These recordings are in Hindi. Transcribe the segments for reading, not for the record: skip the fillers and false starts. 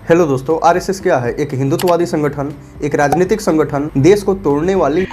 हेलो दोस्तों, आरएसएस क्या है? एक हिंदुत्ववादी संगठन, एक राजनीतिक संगठन, देश को तोड़ने वाली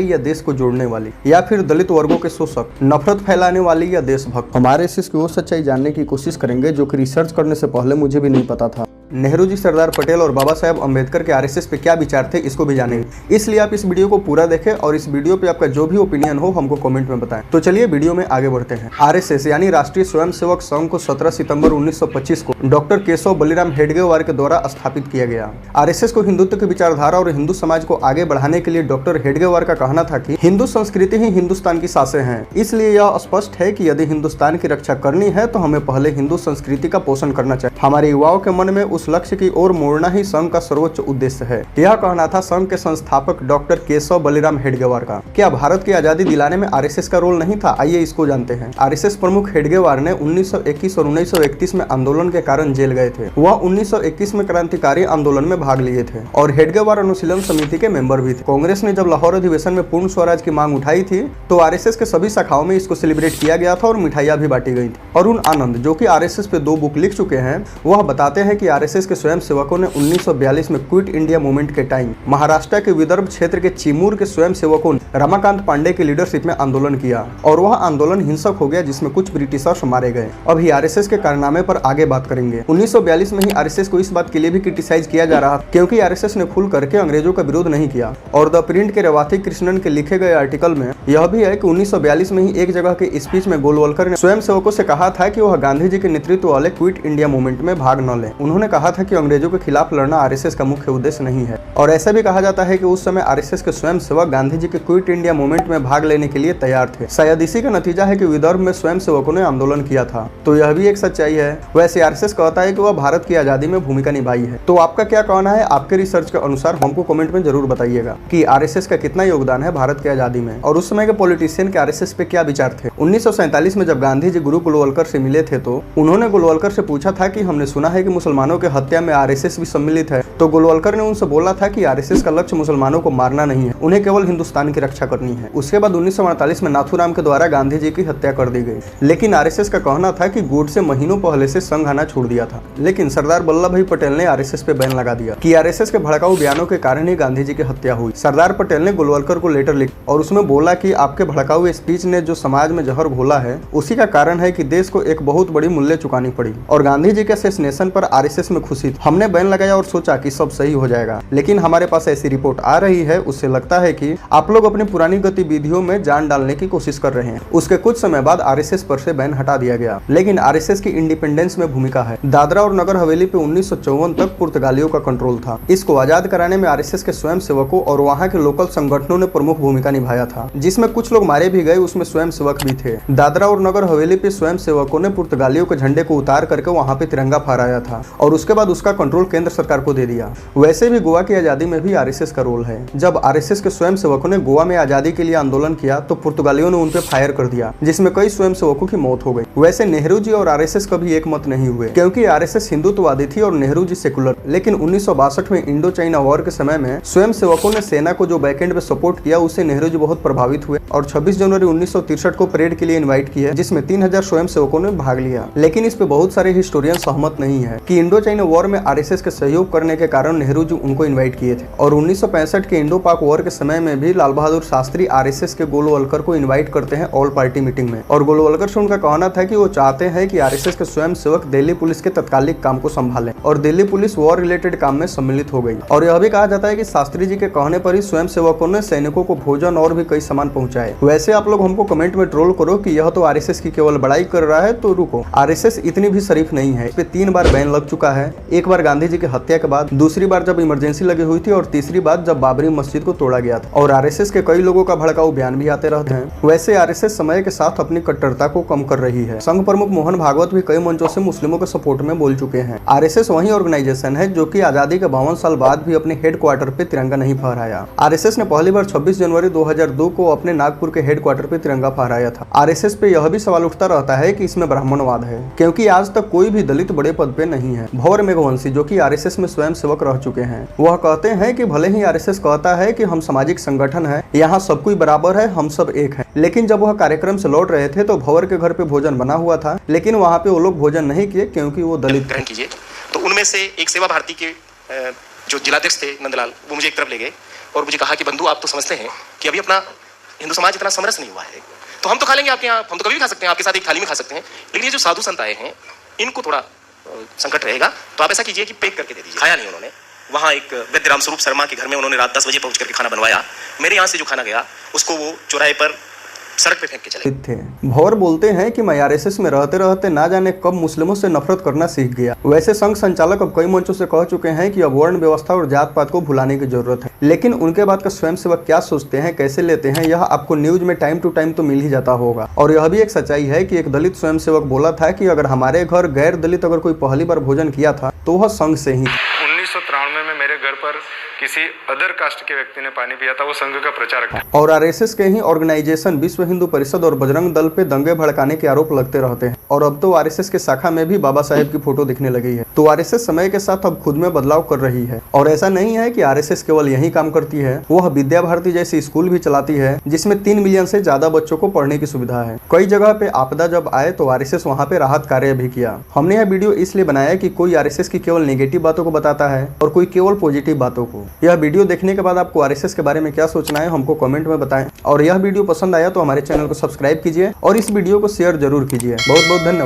या देश को जोड़ने वाली, या फिर दलित वर्गों के शोषक, नफरत फैलाने वाली या देशभक्त। हम आरएसएस की वो सच्चाई जानने की कोशिश करेंगे जो कि रिसर्च करने से पहले मुझे भी नहीं पता था। नेहरू जी, सरदार पटेल और बाबा साहेब अम्बेडकर के आरएसएस पे क्या विचार थे, इसको भी जानेंगे। इसलिए आप इस वीडियो को पूरा देखें और इस वीडियो पे आपका जो भी ओपिनियन हो हमको कमेंट में बताएं। तो चलिए वीडियो में आगे बढ़ते हैं। आरएसएस यानी राष्ट्रीय स्वयंसेवक संघ को 17 सितंबर 1925 को डॉक्टर केशव बलिराम हेडगेवार के द्वारा स्थापित किया गया। आरएसएस को हिंदुत्व की विचारधारा और हिंदू समाज को आगे बढ़ाने के लिए डॉक्टर हेडगेवार का कहना था कि हिंदू संस्कृति ही हिंदुस्तान की सांसें हैं। इसलिए यह स्पष्ट है कि यदि हिंदुस्तान की रक्षा करनी है तो हमें पहले हिंदू संस्कृति का पोषण करना चाहिए। हमारे युवाओं के मन में उस लक्ष्य की ओर मोड़ना ही संघ का सर्वोच्च उद्देश्य है। यह कहना था संघ के संस्थापक डॉक्टर केशव बलिराम हेडगेवार का। क्या भारत की आजादी दिलाने में आरएसएस का रोल नहीं था? आइए इसको जानते हैं। आरएसएस प्रमुख हेडगेवार ने 1921 और 1931 में आंदोलन के कारण जेल गए थे। वह 1921 में क्रांतिकारी आंदोलन में भाग लिए थे और हेडगेवार अनुशीलन समिति के मेंबर भी थे। कांग्रेस ने जब लाहौर अधिवेशन में पूर्ण स्वराज की मांग उठाई थी तो आरएसएस के सभी शाखाओं में इसको सेलिब्रेट किया गया था और मिठाइयां भी बांटी गई थी। अरुण आनंद, जो कि आरएसएस पे 2 बुक लिख चुके हैं, वह बताते हैं कि आरएसएस के स्वयंसेवकों ने 1942 में क्विट इंडिया मूवमेंट के टाइम महाराष्ट्र के विदर्भ क्षेत्र के चिमूर के स्वयंसेवकों ने रमाकांत पांडे की लीडरशिप में आंदोलन किया और वह आंदोलन हिंसक हो गया जिसमें कुछ ब्रिटिशर्स मारे गए। अभी आरएसएस के कारनामे पर आगे बात करेंगे। 1942 में ही आरएसएस को इस बात के लिए भी क्रिटिसाइज किया जा रहा था क्योंकि आरएसएस ने खुल करके अंग्रेजों का विरोध नहीं किया। और द प्रिंट के रेवाथी कृष्णन के लिखे गए आर्टिकल में यह भी है कि 1942 में ही एक जगह के स्पीच में गोलवलकर ने स्वयंसेवकों से कहा था कि वह गांधी जी के नेतृत्व वाले क्विट इंडिया मूवमेंट में भाग न लें। उन्होंने कहा था कि अंग्रेजों के खिलाफ लड़ना आरएसएस का मुख्य उद्देश्य नहीं है। और ऐसा भी कहा जाता है कि उस समय आरएसएस के स्वयंसेवक गांधी जी के क्विट इंडिया मूवमेंट में भाग लेने के लिए तैयार थे। शायद इसी का नतीजा है कि विदर्भ में स्वयंसेवकों ने आंदोलन किया था। तो यह भी एक सच्चाई है। वैसे आरएसएस कहता है कि वह भारत की आजादी में भूमिका निभाई है। तो आपका क्या कहना है? आपके रिसर्च के अनुसार हमको कमेंट में जरूर बताइएगा कि आरएसएस का कितना योगदान है भारत की आजादी में और उस समय के पॉलिटिशियन के आरएसएस पे क्या विचार थे। 1947 में जब गांधी जी गुरु गोलवलकर से मिले थे तो उन्होंने गोलवलकर से पूछा था कि हमने सुना है कि मुसलमानों के हत्या में आरएसएस भी सम्मिलित है। तो गोलवलकर ने उनसे बोला था कि आरएसएस का लक्ष्य मुसलमानों को मारना नहीं है, उन्हें केवल हिंदुस्तान की रक्षा करनी है। उसके बाद 1948 में नाथूराम के द्वारा गांधी जी की हत्या कर दी गई। लेकिन आरएसएस का कहना था कि गोडसे महीनों पहले से संघ आना छोड़ दिया था। लेकिन सरदार वल्लभ भाई पटेल ने आरएसएस पे बैन लगा दिया कि आरएसएस के भड़काऊ बयानों के कारण ही गांधी जी की हत्या हुई। सरदार पटेल ने गोलवलकर को लेटर लिखा और उसमें बोला कि आपके भड़काऊ स्पीच ने जो समाज में जहर घोला है उसी का कारण है कि देश को एक बहुत बड़ी मूल्य चुकानी पड़ी। और गांधी जी के असैसिनेशन पर आरएसएस में खुशी थी। हमने बैन लगाया और सोचा कि सब सही हो जाएगा, लेकिन हमारे पास ऐसी रिपोर्ट आ रही है उससे लगता है कि आप लोग अपनी पुरानी गतिविधियों में जान डालने की कोशिश कर रहे हैं। उसके कुछ समय बाद आरएसएस पर से बैन हटा दिया गया। लेकिन आरएसएस की इंडिपेंडेंस में भूमिका है। दादरा और नगर हवेली पे 1954 तक पुर्तगालियों का कंट्रोल था। इसको आजाद कराने में आरएसएस के स्वयंसेवकों और वहाँ के लोकल संगठनों ने प्रमुख भूमिका निभाया था, जिसमें कुछ लोग मारे भी गए, उसमें स्वयंसेवक भी थे। दादरा और नगर हवेली पे स्वयंसेवकों ने पुर्तगालियों के झंडे को उतार करके वहाँ पे तिरंगा फहराया था और उसके बाद उसका कंट्रोल केंद्र सरकार को दे दिया। वैसे भी गोवा की आजादी में भी आरएसएस का रोल है। जब आरएसएस के स्वयंसेवकों ने गोवा में आजादी के लिए आंदोलन किया तो पुर्तगालियों ने उन पे फायर कर दिया, जिसमें कई स्वयंसेवकों की मौत हो गई। वैसे नेहरू जी और आरएसएस कभी एक मत नहीं हुए क्योंकि आरएसएस हिंदुत्ववादी थी और नेहरू जी सेकुलर। लेकिन 1962 में इंडो चाइना वॉर के समय में स्वयंसेवकों ने सेना को जो बैकएंड में सपोर्ट किया उससे नेहरू जी बहुत प्रभावित हुए और 26 जनवरी 1963 को परेड के लिए इन्वाइट किया, जिसमें 3000 स्वयंसेवकों ने भाग लिया। लेकिन इस पे बहुत सारे हिस्टोरियन सहमत नहीं है कि इंडो चाइना वॉर में आरएसएस के सहयोग करने के कारण नेहरू जी उनको इन्वाइट किए थे। और 1965 के इंडो पाक वॉर के समय में भी लाल बहादुर शास्त्री आरएसएस के गोलवलकर को इनवाइट करते हैं ऑल पार्टी मीटिंग में। और गोलवलकर से उनका कहना था कि वो चाहते हैं कि आरएसएस के स्वयंसेवक दिल्ली पुलिस के तत्कालिक काम को संभालें और दिल्ली पुलिस वॉर रिलेटेड काम में सम्मिलित हो गई। और यह भी कहा जाता है कि शास्त्री जी के कहने पर ही स्वयंसेवकों ने सैनिकों को भोजन और भी कई सामान पहुंचाए। वैसे आप लोग हमको कमेंट में ट्रोल करो कि यह तो आरएसएस की केवल बड़ाई कर रहा है, तो रुको, आरएसएस इतनी भी शरीफ नहीं है। इस पे 3 बार बैन लग चुका है। एक बार गांधी जी की हत्या के बाद, दूसरी बार जब इमरजेंसी लगी हुई थी और तीसरी बार जब बाबरी मस्जिद को तोड़ा गया था। और आरएसएस के कई लोगों का भड़काऊ बयान भी आते रहते हैं। वैसे आरएसएस समय के साथ अपनी कट्टरता को कम कर रही है। संघ प्रमुख मोहन भागवत भी कई मंचों से मुस्लिमों के सपोर्ट में बोल चुके हैं। आरएसएस वही ऑर्गेनाइजेशन है जो कि आजादी के 52 साल बाद भी अपने हेडक्वार्टर पे तिरंगा नहीं फहराया। आरएसएस ने पहली बार 26 जनवरी 2002 को अपने नागपुर के हेडक्वार्टर पे तिरंगा फहराया था। आरएसएस पे यह भी सवाल उठता रहता है कि इसमें ब्राह्मणवाद है, क्योंकि आज तक कोई भी दलित बड़े पद पे नहीं है। भंवर मेघवंशी, जो कि आरएसएस में स्वयं सेवक रह चुके हैं, वह कहते हैं कि भले ही आरएसएस कहता है कि हम सामाजिक संगठन है, यहाँ सब कोई बराबर है, हम सब एक हैं, लेकिन जब वह कार्यक्रम से लौट रहे थे तो भंवर के घर पे भोजन बना हुआ था, लेकिन वहाँ पे वो लोग भोजन नहीं किए क्योंकि वो दलित ग्रहण कीजिए। तो उनमें से एक सेवा भारती के जो जिलाध्यक्ष थे नंदलाल, वो मुझे एक तरफ ले गए और मुझे कहा कि बंधु, आप तो समझते हैं कि अभी अपना हिंदू समाज इतना समरस नहीं हुआ है, तो हम तो खा लेंगे आपके यहाँ, हम तो कभी भी खा सकते हैं, आपके साथ एक थाली में खा सकते हैं, लेकिन ये जो साधु संत आए हैं इनको थोड़ा संकट रहेगा, तो आप ऐसा कीजिए कि पैक करके दे दीजिए। खाया नहीं उन्होंने। वहाँ एक वैद्य राम स्वरूप शर्मा के घर में उन्होंने रात 10 बजे पहुंच करके खाना बनवाया। मेरे यहाँ से जो खाना गया उसको वो चौराहे पर सड़क पे फेंक के चले थे। भंवर बोलते हैं कि मैं आरएसएस में रहते रहते ना जाने कब मुस्लिमों से नफरत करना सीख गया। वैसे संघ संचालक अब कई मंचों से कह चुके हैं कि अब वर्ण व्यवस्था और जात पात को भुलाने की जरूरत है, लेकिन उनके बाद का स्वयंसेवक क्या सोचते हैं, कैसे लेते हैं, यह आपको न्यूज में टाइम टू टाइम तो मिल ही जाता होगा। और यह भी एक सच्चाई है कि एक दलित स्वयंसेवक बोला था कि अगर हमारे घर गैर दलित अगर कोई पहली बार भोजन किया था तो वह संघ से ही। 1993 में मेरे घर पर किसी अदर कास्ट के व्यक्ति ने पानी पिया था, वो संघ का प्रचारक है। और आरएसएस के ही ऑर्गेनाइजेशन विश्व हिंदू परिषद और बजरंग दल पे दंगे भड़काने के आरोप लगते रहते हैं, और अब तो आरएसएस के शाखा में भी बाबा साहेब की फोटो दिखने लगी है। तो आरएसएस समय के साथ अब खुद में बदलाव कर रही है, और ऐसा नहीं है कि आरएसएस केवल यही काम करती है, वह विद्या भारती जैसी स्कूल भी चलाती है जिसमें 3 मिलियन से ज्यादा बच्चों को पढ़ने की सुविधा है। कई जगह पे आपदा जब आए तो आरएसएस वहाँ पे राहत कार्य भी किया। हमने यह वीडियो इसलिए बनाया कि कोई आरएसएस की केवल नेगेटिव बातों को बताता है और कोई केवल पॉजिटिव बातों को। यह वीडियो देखने के बाद आपको आरएसएस के बारे में क्या सोचना है हमको कमेंट में बताएं, और यह वीडियो पसंद आया तो हमारे चैनल को सब्सक्राइब कीजिए और इस वीडियो को शेयर जरूर कीजिए। बहुत बहुत धन्यवाद।